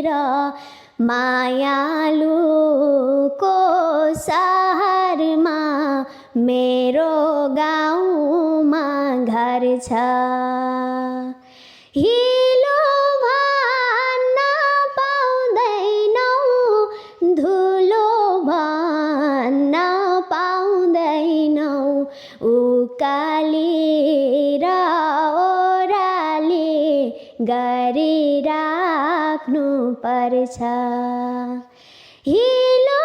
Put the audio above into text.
र मायालुको सहरमा मेरो गाउँमा घर छ। हिलो भन्न पाउँदैनौ, धुलो भन्न पाउँदैनौ, उकाली र ओह्राली गरिराख्नु पर्छ। हिलो